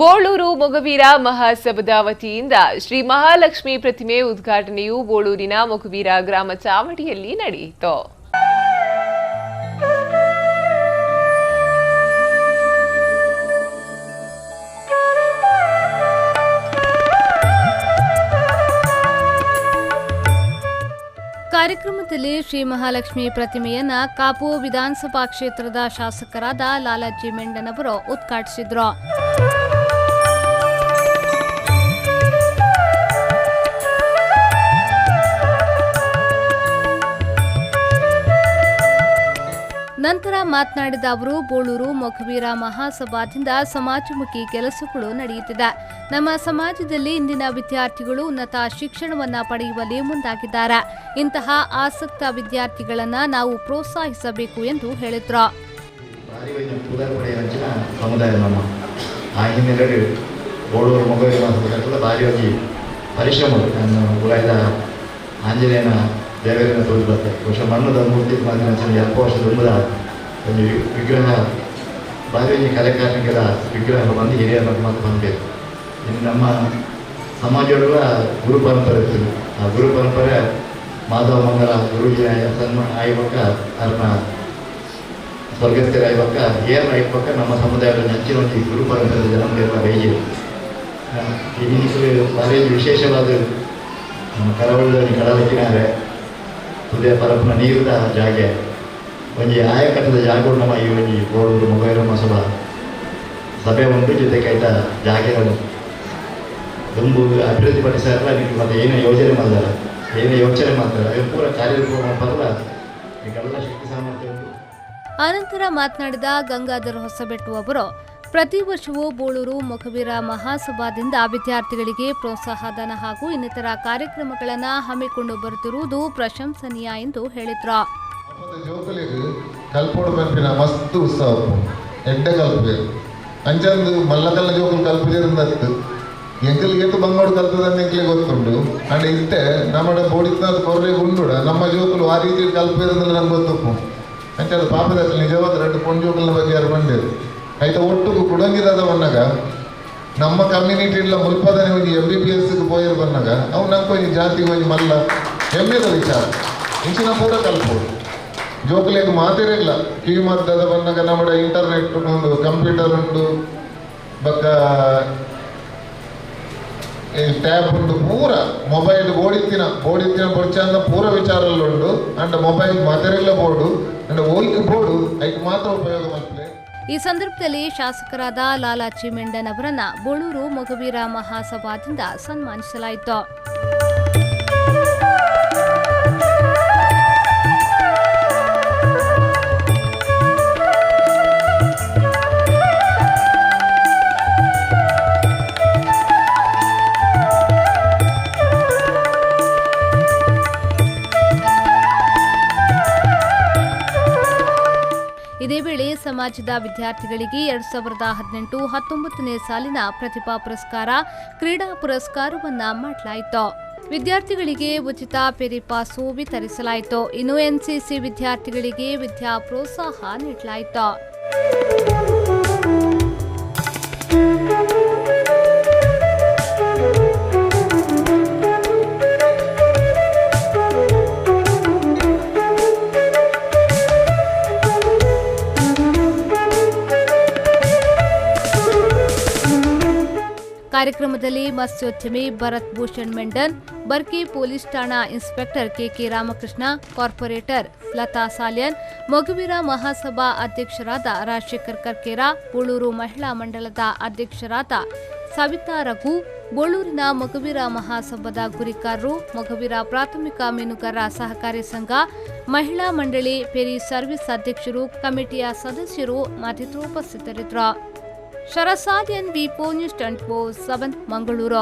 ಬೋಳೂರು ಮೊಗವೀರ ಮಹಾಸಭಾದ ವತಿಯಿಂದ ಶ್ರೀ ಮಹಾಲಕ್ಷ್ಮಿ ಪ್ರತಿಮೆ ಉದ್ಘಾಟನೆಯು ಬೋಳೂರಿನ ಮೊಗವೀರ ಗ್ರಾಮ ಚಾವಡಿಯಲ್ಲಿ ನಡೆಯಿತು. ಕಾರ್ಯಕ್ರಮದಲ್ಲಿ ಶ್ರೀ ಮಹಾಲಕ್ಷ್ಮಿ ಪ್ರತಿಮೆಯನ್ನ ಕಾಪು ವಿಧಾನಸಭಾ ಕ್ಷೇತ್ರದ ಶಾಸಕರಾದ ಲಾಲಾಜಿ ಮೆಂಡನ್ ಅವರು ಉದ್ಘಾಟಿಸಿದರು. ನಂತರ ಮಾತನಾಡಿದ ಅವರು, ಬೋಳೂರು ಮೊಗವೀರ ಮಹಾಸಭಾದಿಂದ ಸಮಾಜಮುಖಿ ಕೆಲಸಗಳು ನಡೆಯುತ್ತಿದೆ. ನಮ್ಮ ಸಮಾಜದಲ್ಲಿ ಇಂದಿನ ವಿದ್ಯಾರ್ಥಿಗಳು ಉನ್ನತ ಶಿಕ್ಷಣವನ್ನ ಪಡೆಯುವಲ್ಲಿ ಮುಂದಾಗಿದ್ದಾರೆ. ಇಂತಹ ಆಸಕ್ತ ವಿದ್ಯಾರ್ಥಿಗಳನ್ನ ನಾವು ಪ್ರೋತ್ಸಾಹಿಸಬೇಕು ಎಂದು ಹೇಳಿದ್ರು. ದೇವರನ್ನ ತೋರಿಸುತ್ತೆ ಬಹುಶಃ ಮಣ್ಣದ ಮೂರ್ತಿ ಮಾತಿನ 2 ವರ್ಷದ ಒಂದು ವಿಗ್ರಹ ಭಾರಿ ಕಲೆಕಾರನಿಗೆಲ್ಲ ವಿಗ್ರಹ ಬಂದು ಹಿರಿಯರ ಮತ್ತು ಬಂದಬೇಕು. ಇನ್ನು ನಮ್ಮ ಸಮಾಜಗಳ ಗುರು ಪರಂಪರೆ ಇರ್ತದೆ. ಆ ಗುರು ಪರಂಪರೆ ಮಾಧವ ಮಂಗಲ ಗುರುಜಿ ಆಯ್ಬಕ್ಕ ಅವ್ರನ್ನ ಸ್ವರ್ಗಸ್ಥರ ಆಯ್ಬಕ್ಕ ಏನ ಆಯ್ಬಕ್ಕ ನಮ್ಮ ಸಮುದಾಯದ ನೆಚ್ಚಿನ ಒಂದು ಗುರು ಪರಂಪರೆ ಜನ್ಮದಿನ ಬೈಜಿ ಈ ಭಾರಿ ವಿಶೇಷವಾದ ನಮ್ಮ ಕರಾವಳಿಯಲ್ಲಿ ಕಡಲ ಕಿನಾರೆ ಉದಯ ಪರಪ್ಪನ ನೀರಿನ ಜಾಗೆ ಒಂಜಿ ಆಯಕಟ್ಟದ ಜಾಗ ನಮ್ಮ ಈ ಒಂಜಿ ಬೋಳೂರು ಮೊಗವೀರ ಮಹಾಸಭಾ ಸಭೆ ಉಂಟು ಜೊತೆಗೆ ಆಯ್ತಾ ಜಾಗೆಗಳು ತುಂಬು ಅಭಿವೃದ್ಧಿ ಪಡಿಸಾರಲ್ಲ ನೀವು ಮತ್ತೆ ಏನೇ ಯೋಜನೆ ಮಾಡ್ತಾರೆ ಅದು ಪೂರ ಕಾರ್ಯಕ್ರಮ ಬರಲ್ಲ ಈಗೆಲ್ಲ ಶಕ್ತಿ ಸಾಮರ್ಥ್ಯ ಉಂಟು. ಆನಂತರ ಮಾತನಾಡಿದ ಗಂಗಾಧರ ಹೊಸಬೆಟ್ಟು ಅವರು, ಪ್ರತಿ ವರ್ಷವೂ ಬೋಳೂರು ಮೊಗವೀರ ಮಹಾಸಭಾದಿಂದ ವಿದ್ಯಾರ್ಥಿಗಳಿಗೆ ಪ್ರೋತ್ಸಾಹಧನ ಹಾಗೂ ಇನ್ನಿತರ ಕಾರ್ಯಕ್ರಮಗಳನ್ನು ಹಮ್ಮಿಕೊಂಡು ಬರುತ್ತಿರುವುದು ಪ್ರಶಂಸನೀಯ ಎಂದು ಹೇಳಿದ್ರು. ಕಲ್ಪೋಡು ಪಂಪಿನ ಮಸ್ತ್ ಉತ್ಸವ ಎಡ್ಡೆ ಕಲ್ಪಬೇಕು ಅಂಚಂದು ಮಲ್ಲಕಲ್ಲ ಜೋಕುಲು ಕಲ್ಪದಿರಂದತ್ತು ಎಂಕಲ್ಗೆತ್ತು ಬಂಗೋಡು ಕಲ್ಪದಂದು ಎಂಕ್ಲೆ ಗೊತ್ತುಂಡು ಅಂಡ್ ಇತ್ತೆ ನಮ್ಮ ಬೋಡಿತ್ನಾದ ಕೊರ್ರೆ ಉಂಡುಡ ನಮ್ಮ ಜೋಕುಲು ಆ ರೀತಿ ಕಲ್ಪದಿರಂದ್ರೆ ನಂಗೆ ಗೊತ್ತಪ್ಪು ಅಂಚದು ಪಾಪದಲ್ಲಿ ನಿಜವಾದ 2 ಪೊಂಡು ಜೋಕುಲಿನ ಬಗ್ಗೆ ಯಾರು ಬಂದಿರು ಆಯ್ತಾ ಒಟ್ಟು ಕುಡಂಗಿರದ ಬನ್ನಾಗ ನಮ್ಮ ಕಮ್ಯುನಿಟಿಲ್ಲ ಮುಲ್ಪದನೆ ಹೋಗಿ MBBSಗೆ ಪೋಯರು ಬನ್ನಾಗ ಅವು ನಂಗೆ ಜಾತಿಗೆ ಹೋಗಿ ಮಲ್ಲ ಹೆಮ್ಮೆದ ವಿಚಾರ ಇಂಚಿನ ಪೂರ ಕಲ್ಪೋದು ಜೋಕುಲಿಗೆ ಮಾತಿರಲಿಲ್ಲ ಕಿವಿ ಮದ್ದದ ಬನ್ನಾಗ ನಮ್ಮ ಇಂಟರ್ನೆಟ್ ಒಂದು ಕಂಪ್ಯೂಟರ್ ಉಂಟು ಬಕ್ಕ ಟ್ಯಾಬ್ ಉಂಟು ಪೂರ ಮೊಬೈಲ್ ಓಡಿತ್ತಿನ ಪೊಡ್ಚಂದ ಪೂರ ವಿಚಾರಲ್ಲುಂಡು ಅಂಡ್ ಮೊಬೈಲ್ ಮಾತಿರಲಿಲ್ಲ ಬೋರ್ಡು ಅಂಡ್ ಓಲ್ಕ್ ಬೋರ್ಡು ಐದು ಮಾತ್ರ ಉಪಯೋಗ ಮಾಡ್ತಾರೆ. ಈ ಸಂದರ್ಭದಲ್ಲಿ ಶಾಸಕರಾದ ಲಾಲಾಜಿ ಮೆಂಡನ್ ಅವರನ್ನ ಬೋಳೂರು ಮೊಗವೀರ ಮಹಾಸಭಾದಿಂದ ಸನ್ಮಾನಿಸಲಾಯಿತು. ಇದೇ ವೇಳೆ ಸಮಾಜದ ವಿದ್ಯಾರ್ಥಿಗಳಿಗೆ 2018-19ನೇ ಸಾಲಿನ ಪ್ರತಿಭಾ ಪುರಸ್ಕಾರ, ಕ್ರೀಡಾ ಪುರಸ್ಕಾರವನ್ನ ಮಾಡಲಾಯಿತು. ವಿದ್ಯಾರ್ಥಿಗಳಿಗೆ ಉಚಿತ ಪೆರಿಪಾಸು ವಿತರಿಸಲಾಯಿತು. ಇನ್ನು NCC ವಿದ್ಯಾರ್ಥಿಗಳಿಗೆ ವಿದ್ಯಾ ಪ್ರೋತ್ಸಾಹ ನೀಡಲಾಯಿತು. ಕಾರ್ಯಕ್ರಮದಲ್ಲಿ ಮತ್ಸ್ಯೋದ್ಯಮಿ ಭರತ್ ಭೂಷಣ್ ಮೆಂಡನ್, ಬರ್ಕಿ ಪೊಲೀಸ್ ಠಾಣಾ inspector KK Ramakrishna, corporator Latha Salian, Mogaveera Mahasabha ಅಧ್ಯಕ್ಷರಾದ ರಾಜಶೇಖರ್ ಕರ್ಕೇರ, ಬೋಳೂರು ಮಹಿಳಾ ಮಂಡಲದ ಅಧ್ಯಕ್ಷರಾದ ಸವಿತಾ ರಘು, ಬೋಳೂರಿನ ಮೊಗವೀರ ಮಹಾಸಭಾದ ಗುರಿಕಾರರು, ಮೊಗವೀರ ಪ್ರಾಥಮಿಕ ಮೀನುಗಾರರ ಸಹಕಾರಿ ಸಂಘ, ಮಹಿಳಾ ಮಂಡಳಿ, ಫೆರಿ ಸರ್ವಿಸ್ ಅಧ್ಯಕ್ಷರು, ಕಮಿಟಿಯ ಸದಸ್ಯರು ಮತ್ತಿತರರು ಉಪಸ್ಥಿತರಿದ್ದರು. ಶರಸಾಲಿಯನ್ ವಿ4 ನ್ಯೂಸ್ 24/7 ಮಂಗಳೂರು.